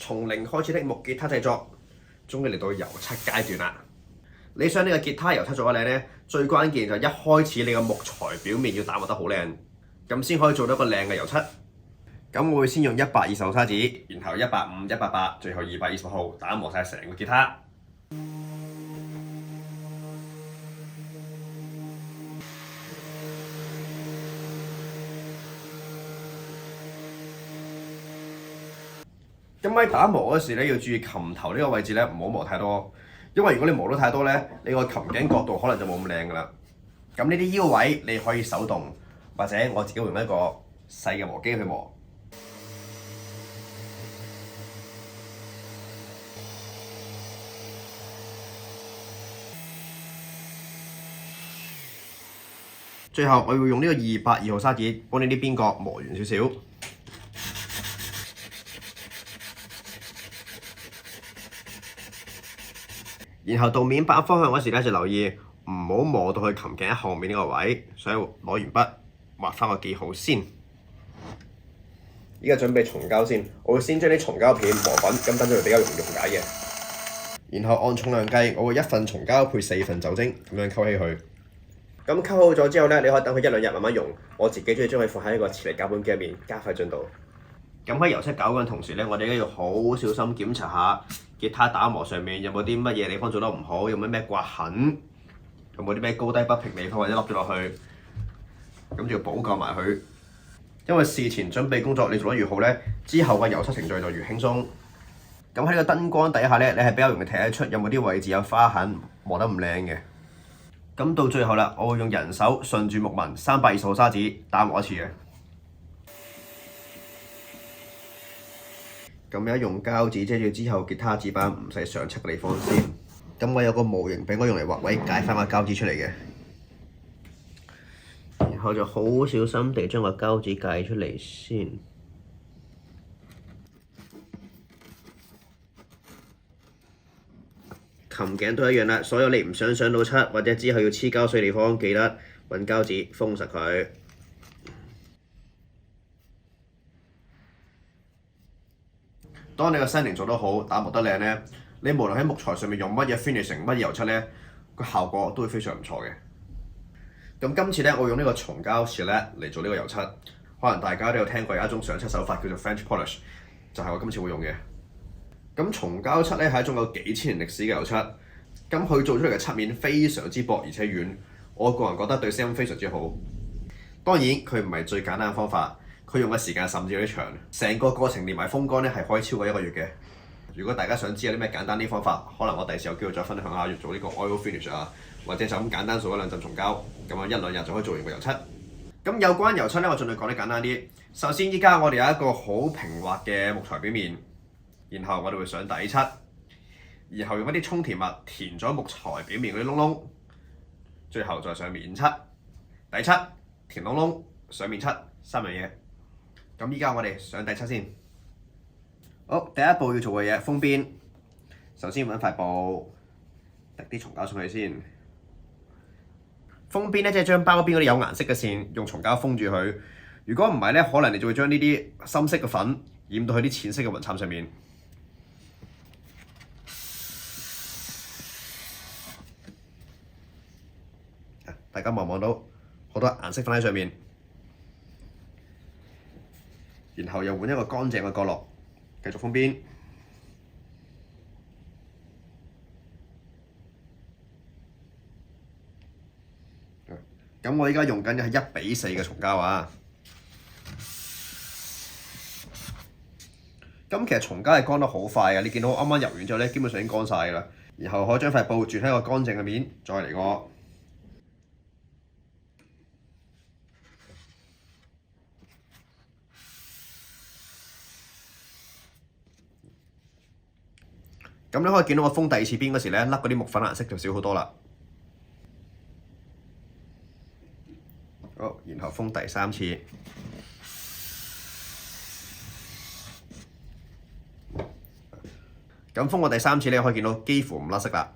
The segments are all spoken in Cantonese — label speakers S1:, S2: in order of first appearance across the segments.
S1: 從零開始的木吉他製作，終於嚟到油漆階段啦。你想呢個吉他油漆做得靚呢，最關鍵就係一開始你個木材表面要打磨得好靚，咁先可以做到一個靚嘅油漆。咁我會先用120號砂紙，然後150、180，最後220號打磨晒成個吉他。咁喺打磨嗰時咧，要注意琴頭呢個位置咧，唔好磨太多，因為如果你磨得太多咧，你個琴頸角度可能就冇咁靚噶啦。咁呢啲腰位你可以手動，或者我自己會用一個細嘅磨機去磨。最後我會用呢個282號砂紙幫你啲邊角磨完少少。然後到面板方向嗰時咧，就留意唔好磨到去琴頸後面呢個位，所以攞完筆畫翻個記號先。依家準備松膠先，我會先將啲松膠片磨粉，咁等佢比較容易溶解嘅。然後按重量計，我會1份松膠配4份酒精，咁樣溝起佢。咁溝好咗之後咧，你可以等佢1、2日慢慢溶。我自己中意將佢放喺一個磁力攪拌機入面，加快進度。咁喺油漆攪緊同時咧，我哋應該要好小心檢查下吉他打磨上面有冇啲乜嘢地方做得唔好，有冇咩刮痕，有冇啲咩高低不平地方或者凹咗落去，咁就要補救埋佢。因為事前準備工作你做得越好咧，之後嘅油漆程序就越輕鬆。咁喺呢個燈光底下咧，你係比較容易睇得出有冇啲位置有花痕，磨得唔靚嘅。咁到最後啦，我會用人手順住木紋320號砂紙打磨一次嘅。咁而家用膠紙遮住之後，吉他指板唔使上漆嘅地方先。咁我有個模型俾我用嚟畫位，解翻個膠紙出嚟嘅。然後就好小心地將個膠紙解出嚟先。琴頸都一樣啦，所有你唔想上到漆或者之後要黐膠水地方，記得揾膠紙封實佢。當你個 setting 做得好，打磨得靚咧，你無論喺木材上面用乜嘢 finishing 乜嘢油漆咧，個效果都會非常唔錯嘅。咁今次咧，我用呢個松膠 Shellac 嚟做呢個油漆，可能大家都有聽過有一種上漆手法叫做 French polish， 就係我今次會用嘅。咁松膠漆咧係一種有幾千年歷史嘅油漆，咁佢做出嚟嘅漆面非常之薄而且軟，我個人覺得對聲音非常之好。當然佢唔係最簡單嘅方法。佢用嘅時間甚至有啲長，成個過程連埋風乾咧係可以超過1個月嘅。如果大家想知有啲咩簡單啲方法，可能我第時有機會再分享下，要做呢個 oil finish 啊，或者就咁簡單做1、2陣松膠，咁樣1、2日就可以做完個油漆。咁有關油漆咧，我盡量講得簡單啲。首先依家我哋有一個好平滑嘅木材表面，然後我哋會上底漆，然後用一啲沖填物填咗木材表面嗰啲窿窿，最後再上面漆、底漆、填窿窿、上面漆3樣嘢。咁依家我哋上底漆先。好，第一步要做嘅嘢，封邊。首先揾塊布，滴啲松膠上去先。封邊咧，即係將包邊嗰啲有顏色嘅線用松膠封住佢。如果唔係咧，可能你就會將呢啲深色嘅粉染到去啲淺色嘅雲杉上面。大家望到好多顏色粉喺上面。然後又換一個乾淨嘅角落，繼續封邊。咁我依家用緊嘅係1:4嘅松膠啊。咁其實松膠係乾得好快嘅，你見到啱啱油完之後咧，基本上已經乾晒㗎啦。然後可以將塊布轉喺個乾淨嘅面，再嚟過。咁你可以見到我封第2次邊嗰時咧，甩嗰啲木粉顏色就少好多啦。好，然後封第3次。咁封過第3次咧，可以見到幾乎唔甩色啦。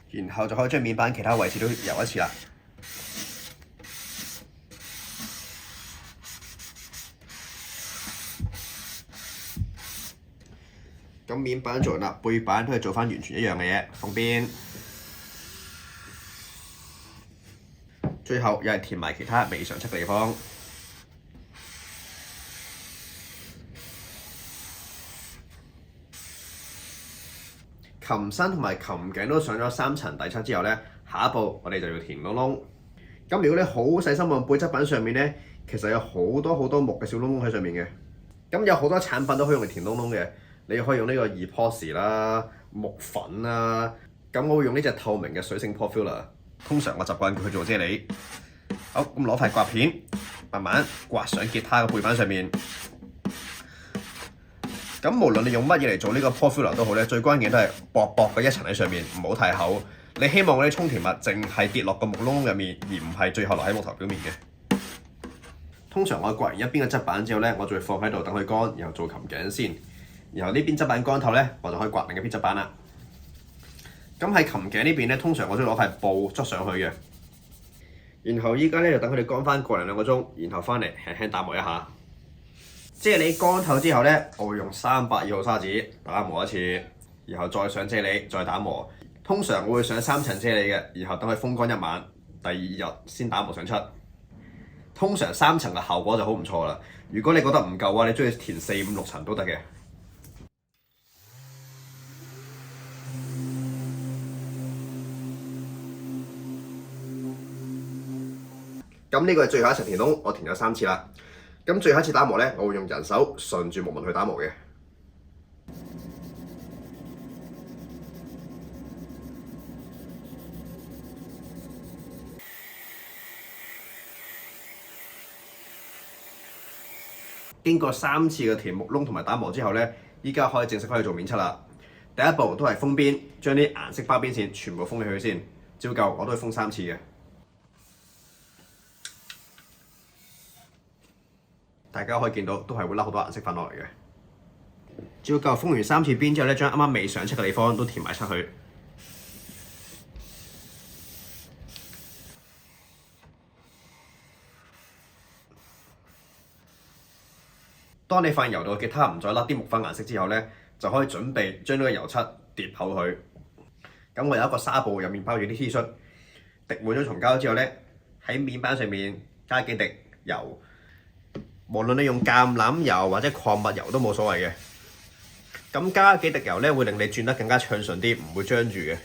S1: 然後就可以將面板其他位置都油一次啦。咁面板做完啦，背板都係做翻完全一樣嘅嘢，放邊。最後又係填埋其他未上漆嘅地方。琴身同埋琴頸都上咗3層底漆之後咧，下一步我哋就要填窿窿。咁如果你好細心望背側板上面咧，其實有好多木嘅小窿窿喺上面嘅。咁有好多產品都可以用嚟填窿窿嘅，你可以用呢個 epoxy 啦、木粉啦。咁我會用呢隻透明嘅水性 port filler， 通常我習慣佢做啫喱。好，咁攞塊刮片，慢慢刮上吉他嘅背板上面。咁無論你用乜嘢嚟做呢個 port filler 都好咧，最關鍵都係薄薄嘅一層喺上面，唔好太厚。你希望嗰啲充填物淨係跌落個木窿入面，而唔係最後留喺木頭表面嘅。通常我刮完一邊嘅側板之後咧，我就會放喺度等佢乾，然後做琴頸先。然後呢邊側板乾透咧，我就可以刮另一邊側板啦。咁喺琴頸呢邊咧，通常我都攞塊布捽上去嘅。然後依家咧就等佢哋乾翻個零2個鐘，然後翻嚟輕輕打磨一下。啫喱乾透之後咧，我會用320號砂紙打磨一次，然後再上啫喱，再打磨。通常我會上3層啫喱嘅，然後等佢風乾一晚，第二日先打磨上漆。通常3層嘅效果就好唔錯啦。如果你覺得唔夠啊，你中意填4、5、6層都得嘅。咁呢個係最後一層填窿，我填咗3次啦。咁最後一次打磨咧，我會用人手順住木紋去打磨嘅。經過3次嘅填木窿同埋打磨之後咧，依家可以正式開始做面漆啦。第一步都係封邊，將啲顏色花邊線全部封起去先。照舊我都會封3次嘅。大家可以見到都係會甩好多顏色粉落嚟嘅。照舊封完3次邊之後咧，將啱啱未上漆嘅地方都填埋漆去。當你發現油到吉他唔再甩啲木粉顏色之後咧，就可以準備將呢個油漆疊厚佢。咁我有一個紗布，入面包住啲 T 恤，滴滿咗松膠之後咧，喺面板上面加幾滴油。無論你用橄欖油或者礦物油都冇所謂嘅。咁加幾滴油咧，會令你轉得更加暢順啲，唔會張住嘅。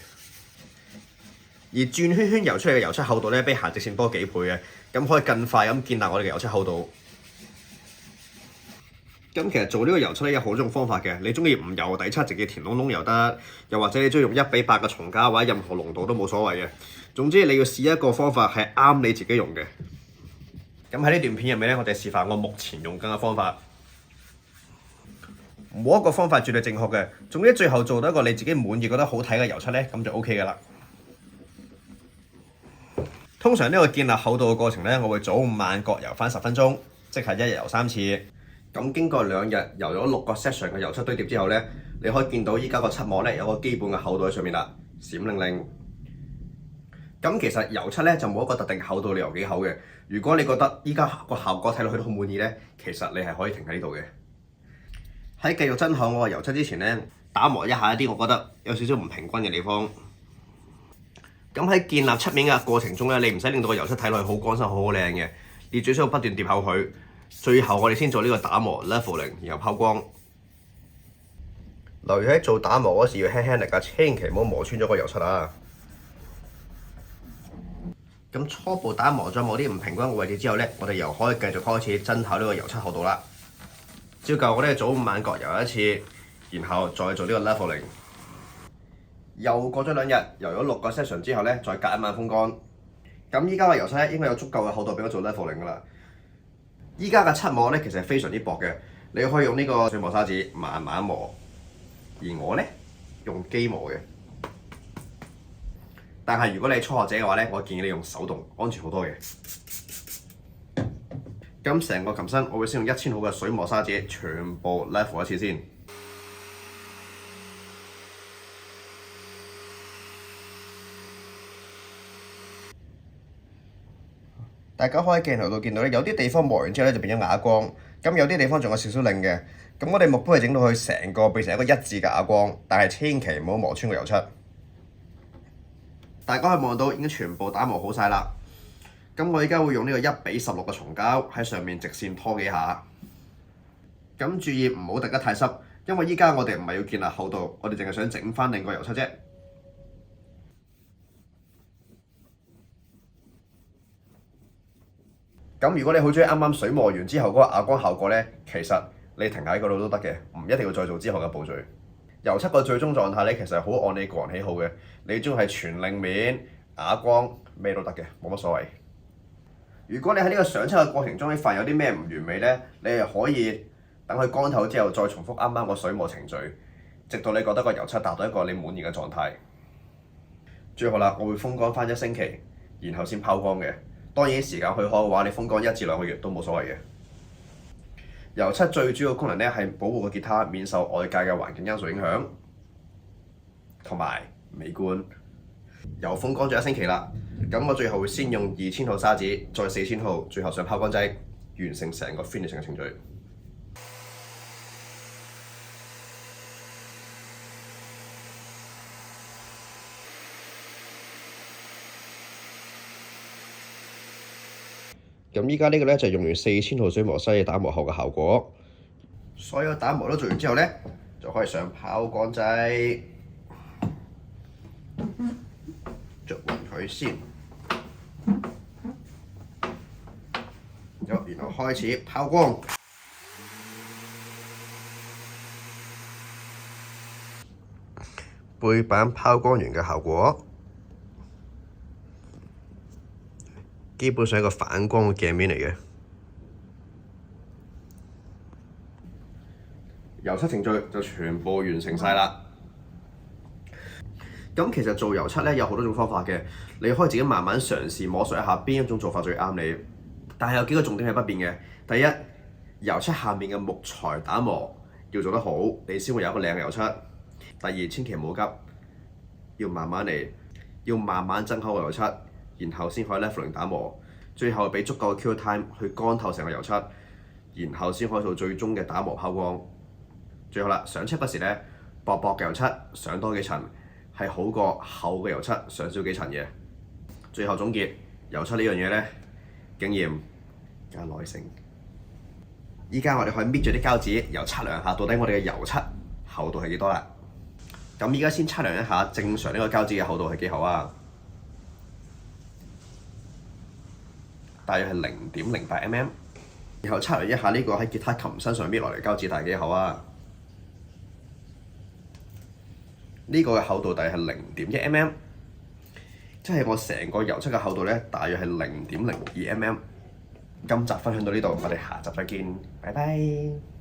S1: 而轉圈圈油出嚟嘅油漆厚度咧，比行直線多幾倍嘅，咁可以更快咁建立我哋嘅油漆厚度。咁其實做呢個油漆咧有好多種方法嘅，你中意唔油底漆直接填窿窿又得，又或者你中意用1:8嘅松膠或者任何濃度都冇所謂嘅。總之你要試一個方法係啱你自己用嘅。咁喺呢段片入面咧，我哋示範我目前用緊嘅方法。冇一個方法絕對正確嘅，總之最後做到一個你自己滿意、覺得好睇嘅油漆咧，咁就 OK 㗎啦。通常呢個建立厚度嘅過程咧，我會早午晚各油翻10分鐘，即係一日油3次。咁經過2日油咗6個 section 嘅油漆堆疊之後咧，你可以見到依家個漆膜咧有個基本嘅厚度喺上面啦，閃靈靈。咁其實油漆咧就冇一個特定厚度，你油幾厚嘅。如果你覺得依家個效果睇落去都好滿意咧，其實你係可以停喺呢度嘅。喺繼續增厚我嘅油漆之前咧，打磨一下一啲我覺得有少少唔平均嘅地方。咁喺建立漆面嘅過程中咧，你唔使令到個油漆睇落去好乾身、好靚嘅，你最需要不斷疊厚佢。最後我哋先做呢個打磨 leveling， 然後拋光。留意喺做打磨嗰時要輕輕力㗎，千祈唔好磨穿咗個油漆啊！咁初步打磨咗某啲唔平均嘅位置之後咧，我哋又可以繼續開始增厚呢個油漆厚度啦。照舊我哋早午晚各油一次，然後再做呢個 leveling。又過咗2日，油咗6個 section 之後咧，再隔一晚風乾。咁依家嘅油漆咧應該有足夠嘅厚度俾我做 leveling 㗎啦。依家嘅漆膜咧其實係非常之薄嘅，你可以用呢個水磨砂紙慢慢磨，而我咧用機磨嘅。但係如果你係初學者嘅話咧，我建議你用手動，安全好多嘅。咁成個琴身我會先用1000毫嘅水磨砂紙全部 level 一次先。大家可以鏡頭度見到咧，有啲地方磨完之後咧就變咗啞光，咁有啲地方仲有少少擰嘅。咁我哋目標係整到佢成個變成一個一致嘅啞光，但係千祈唔好磨穿個油漆。大家可以望到已經全部打磨好晒啦。咁我而家會用呢個1:16嘅松膠喺上面直線拖幾下。咁注意唔好滴得太濕，因為依家我哋唔係要建立厚度，我哋淨係想整翻另個油漆啫。咁如果你好中意啱啱水磨完之後嗰個啞光效果呢，其實你停喺嗰度都得嘅，唔一定要再做之後嘅步驟。油漆個最終狀態呢，其實係好按你個人喜好嘅，你中意係全令面、啞光咩都得嘅，冇乜所謂。如果你喺呢個上漆嘅過程中，你發現有啲咩唔完美呢，你係可以等佢乾透之後再重複啱啱個水磨程序，直到你覺得個油漆達到一個你滿意嘅狀態。最後啦，我會風乾翻1星期，然後先拋光嘅。當然時間許可嘅話，你風乾1至2個月都冇所謂嘅。油漆最主要功能咧係保護個吉他免受外界嘅環境因素影響，同埋美觀。又風乾咗1星期啦，咁我最後會先用2000號砂紙，再4000號，最後上拋光劑，完成成個 finishing 嘅程序。咁依家呢個咧就係用完4000號水磨砂打磨後嘅效果。所有打磨都做完之後咧，就可以上拋光劑，捽勻佢先。好，然後開始拋光。背板拋光完嘅效果。基本上係一個反光嘅鏡面嚟嘅。油漆程序就全部完成晒啦。咁其實做油漆咧有好多種方法嘅，你可以自己慢慢嘗試摸索一下邊一種做法最啱你。但係有幾個重點係不變嘅。第一，油漆下面嘅木材打磨要做得好，你先會有一個靚嘅油漆。第二，千祈唔好急，要慢慢嚟，要慢慢增厚個油漆。然後先可以 leveling 打磨，最後俾足夠嘅 cure time 去乾透成個油漆，然後先可以做最終嘅打磨拋光。最後啦，上漆嗰時咧，薄薄嘅油漆上多幾層係好過厚嘅油漆上少幾層嘅。最後總結，油漆呢樣嘢咧，經驗加耐性。依家我哋可以搣住啲膠紙，又測量下到底我哋嘅油漆厚度係幾多啦。咁依家先測量一下正常呢個膠紙嘅厚度係幾厚啊？大約係0.08mm，然後測量一下呢個喺吉他琴身上搣落嚟膠紙大幾厚啊？呢個嘅厚度大約係0.1mm，即係我成個油漆嘅厚度咧，大約係0.02mm。今集分享到呢度，我哋下集再見，拜拜。